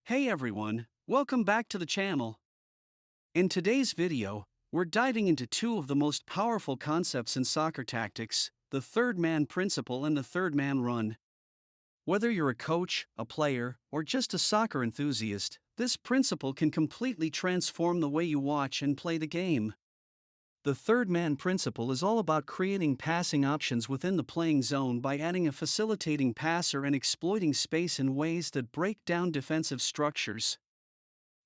Hey everyone, welcome back to the channel. In today's video, we're diving into two of the most powerful concepts in soccer tactics, the third man principle and the third man run. Whether you're a coach, a player, or just a soccer enthusiast, this principle can completely transform the way you watch and play the game. The third man principle is all about creating passing options within the playing zone by adding a facilitating passer and exploiting space in ways that break down defensive structures.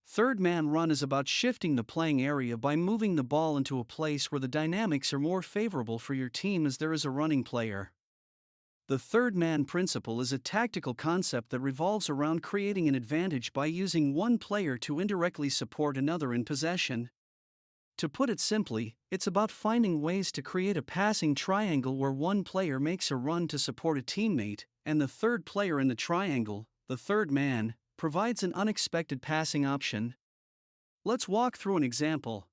Third man run is about shifting the playing area by moving the ball into a place where the dynamics are more favorable for your team as there is a running player. The third man principle is a tactical concept that revolves around creating an advantage by using one player to indirectly support another in possession. To put it simply, it's about finding ways to create a passing triangle where one player makes a run to support a teammate, and the third player in the triangle, the third man, provides an unexpected passing option. Let's walk through an example.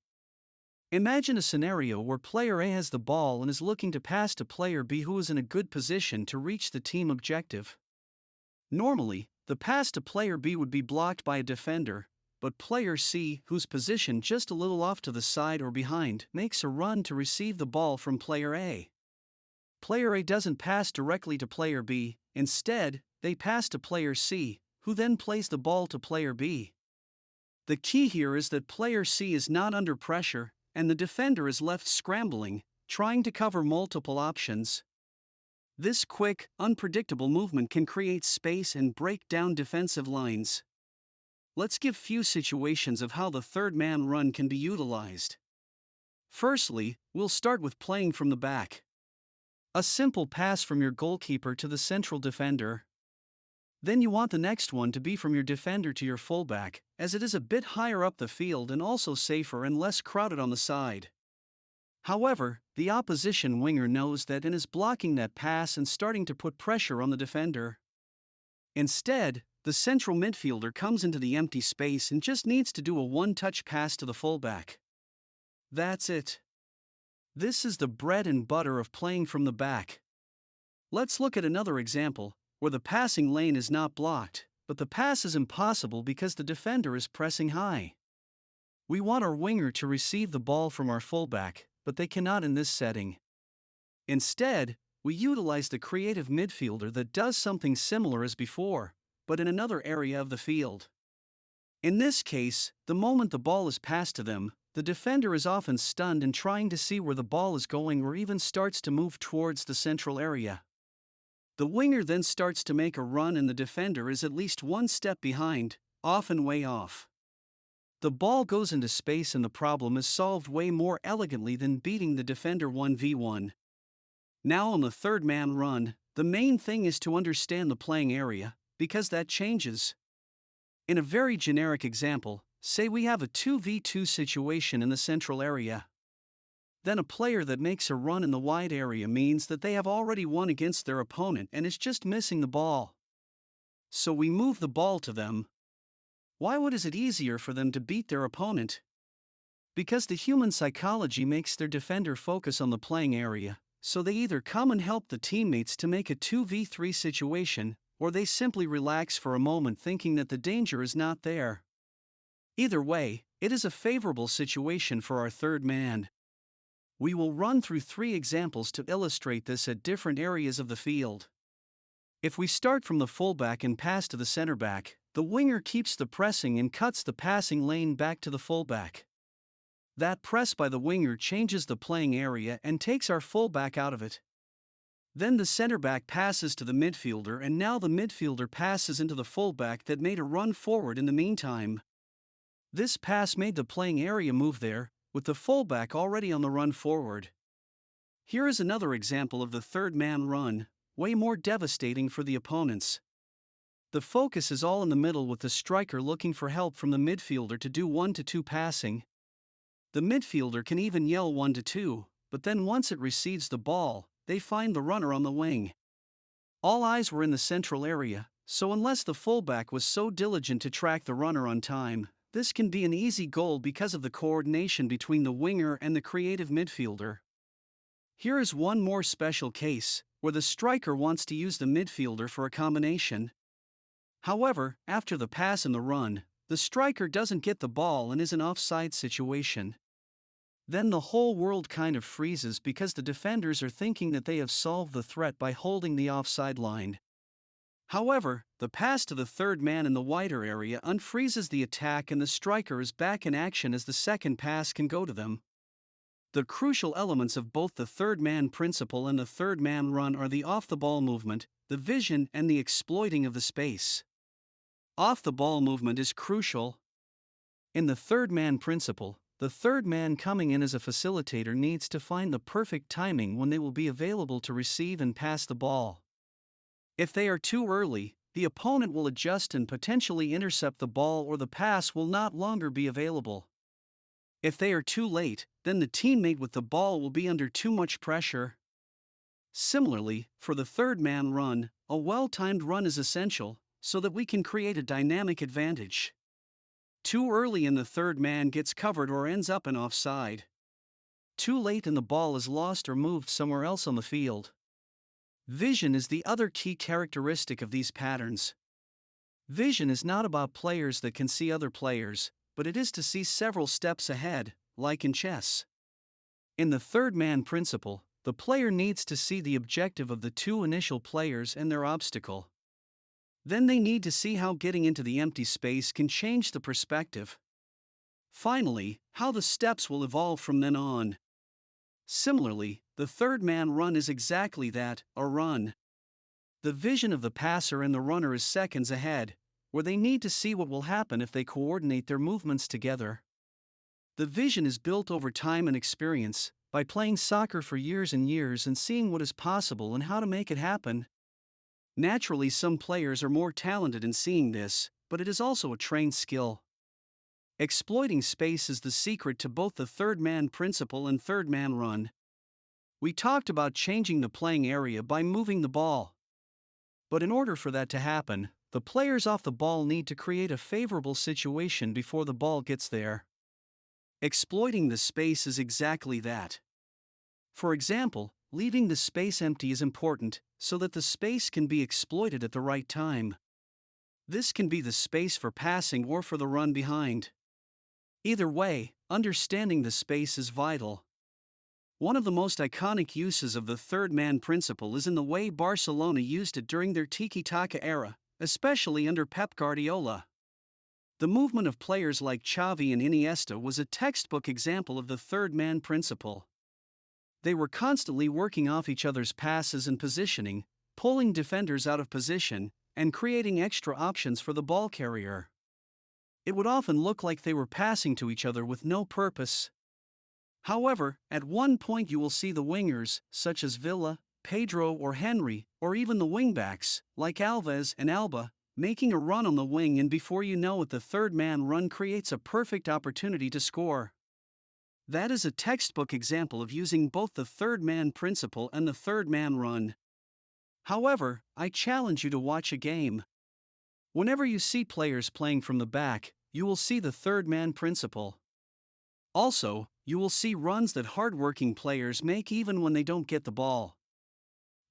Imagine a scenario where player A has the ball and is looking to pass to player B who is in a good position to reach the team objective. Normally, the pass to player B would be blocked by a defender, but player C, who's positioned just a little off to the side or behind, makes a run to receive the ball from player A. Player A doesn't pass directly to player B, instead, they pass to player C, who then plays the ball to player B. The key here is that player C is not under pressure, and the defender is left scrambling, trying to cover multiple options. This quick, unpredictable movement can create space and break down defensive lines. Let's give few situations of how the third man run can be utilized. Firstly, we'll start with playing from the back. A simple pass from your goalkeeper to the central defender. Then you want the next one to be from your defender to your fullback, as it is a bit higher up the field and also safer and less crowded on the side. However, the opposition winger knows that and is blocking that pass and starting to put pressure on the defender. Instead, the central midfielder comes into the empty space and just needs to do a one-touch pass to the fullback. That's it. This is the bread and butter of playing from the back. Let's look at another example, where the passing lane is not blocked, but the pass is impossible because the defender is pressing high. We want our winger to receive the ball from our fullback, but they cannot in this setting. Instead, we utilize the creative midfielder that does something similar as before, but in another area of the field. In this case, the moment the ball is passed to them, the defender is often stunned and trying to see where the ball is going or even starts to move towards the central area. The winger then starts to make a run and the defender is at least one step behind, often way off. The ball goes into space and the problem is solved way more elegantly than beating the defender 1v1. Now on the third man run, the main thing is to understand the playing area, because that changes. In a very generic example, say we have a 2v2 situation in the central area. Then a player that makes a run in the wide area means that they have already won against their opponent and is just missing the ball. So we move the ball to them. Why is it easier for them to beat their opponent? Because the human psychology makes their defender focus on the playing area, so they either come and help the teammates to make a 2v3 situation, or they simply relax for a moment thinking that the danger is not there. Either way, it is a favorable situation for our third man. We will run through 3 examples to illustrate this at different areas of the field. If we start from the fullback and pass to the center back, the winger keeps the pressing and cuts the passing lane back to the fullback. That press by the winger changes the playing area and takes our fullback out of it. Then the center back passes to the midfielder and now the midfielder passes into the fullback that made a run forward in the meantime. This pass made the playing area move there, with the fullback already on the run forward. Here is another example of the third man run, way more devastating for the opponents. The focus is all in the middle with the striker looking for help from the midfielder to do 1-2 passing. The midfielder can even yell 1-2, but then once it receives the ball, they find the runner on the wing. All eyes were in the central area, so unless the fullback was so diligent to track the runner on time, this can be an easy goal because of the coordination between the winger and the creative midfielder. Here is one more special case, where the striker wants to use the midfielder for a combination. However, after the pass and the run, the striker doesn't get the ball and is in offside situation. Then the whole world kind of freezes because the defenders are thinking that they have solved the threat by holding the offside line. However, the pass to the third man in the wider area unfreezes the attack and the striker is back in action as the second pass can go to them. The crucial elements of both the third man principle and the third man run are the off-the-ball movement, the vision, and the exploiting of the space. Off-the-ball movement is crucial. In the third man principle, the third man coming in as a facilitator needs to find the perfect timing when they will be available to receive and pass the ball. If they are too early, the opponent will adjust and potentially intercept the ball, or the pass will not longer be available. If they are too late, then the teammate with the ball will be under too much pressure. Similarly, for the third man run, a well-timed run is essential, so that we can create a dynamic advantage. Too early and the third man gets covered or ends up in offside. Too late and the ball is lost or moved somewhere else on the field. Vision is the other key characteristic of these patterns. Vision is not about players that can see other players, but it is to see several steps ahead, like in chess. In the third man principle, the player needs to see the objective of the two initial players and their obstacle. Then they need to see how getting into the empty space can change the perspective. Finally, how the steps will evolve from then on. Similarly, the third man run is exactly that, a run. The vision of the passer and the runner is seconds ahead, where they need to see what will happen if they coordinate their movements together. The vision is built over time and experience, by playing soccer for years and years and seeing what is possible and how to make it happen. Naturally, some players are more talented in seeing this, but it is also a trained skill. Exploiting space is the secret to both the third man principle and third man run. We talked about changing the playing area by moving the ball. But in order for that to happen, the players off the ball need to create a favorable situation before the ball gets there. Exploiting the space is exactly that. For example, leaving the space empty is important, so that the space can be exploited at the right time. This can be the space for passing or for the run behind. Either way, understanding the space is vital. One of the most iconic uses of the third man principle is in the way Barcelona used it during their Tiki-Taka era, especially under Pep Guardiola. The movement of players like Xavi and Iniesta was a textbook example of the third man principle. They were constantly working off each other's passes and positioning, pulling defenders out of position, and creating extra options for the ball carrier. It would often look like they were passing to each other with no purpose. However, at one point you will see the wingers, such as Villa, Pedro or Henry, or even the wingbacks, like Alves and Alba, making a run on the wing, and before you know it the third man run creates a perfect opportunity to score. That is a textbook example of using both the third man principle and the third man run. However, I challenge you to watch a game. Whenever you see players playing from the back, you will see the third man principle. Also, you will see runs that hard-working players make even when they don't get the ball.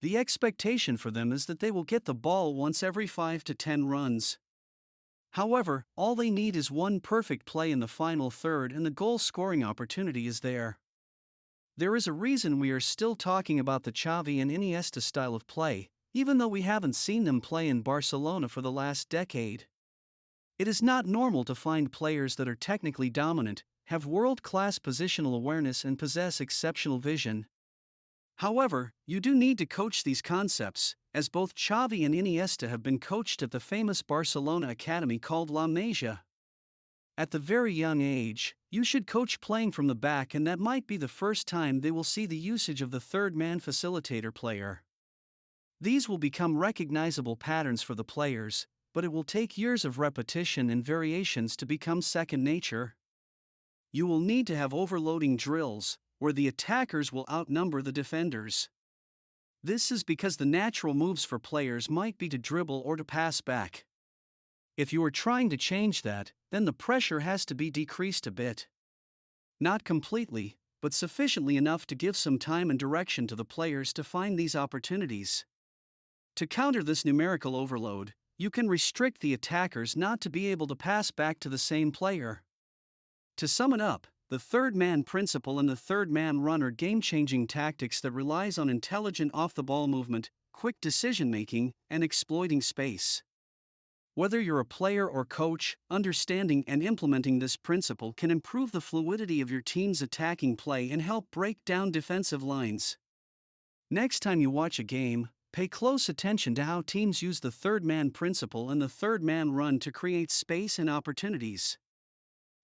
The expectation for them is that they will get the ball once every 5 to 10 runs. However, all they need is one perfect play in the final third and the goal-scoring opportunity is there. There is a reason we are still talking about the Xavi and Iniesta style of play, even though we haven't seen them play in Barcelona for the last decade. It is not normal to find players that are technically dominant, have world-class positional awareness and possess exceptional vision. However, you do need to coach these concepts, as both Xavi and Iniesta have been coached at the famous Barcelona academy called La Masia. At the very young age, you should coach playing from the back, and that might be the first time they will see the usage of the third-man facilitator player. These will become recognizable patterns for the players, but it will take years of repetition and variations to become second nature. You will need to have overloading drills, where the attackers will outnumber the defenders. This is because the natural moves for players might be to dribble or to pass back. If you are trying to change that, then the pressure has to be decreased a bit. Not completely, but sufficiently enough to give some time and direction to the players to find these opportunities. To counter this numerical overload, you can restrict the attackers not to be able to pass back to the same player. To sum it up, the third man principle and the third man run are game-changing tactics that relies on intelligent off-the-ball movement, quick decision-making, and exploiting space. Whether you're a player or coach, understanding and implementing this principle can improve the fluidity of your team's attacking play and help break down defensive lines. Next time you watch a game, pay close attention to how teams use the third man principle and the third man run to create space and opportunities.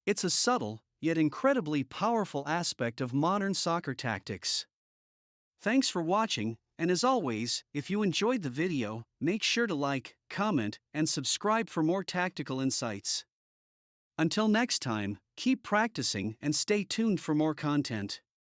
It's a subtle, yet incredibly powerful aspect of modern soccer tactics. Thanks for watching, and as always, if you enjoyed the video, make sure to like, comment, and subscribe for more tactical insights. Until next time, keep practicing and stay tuned for more content.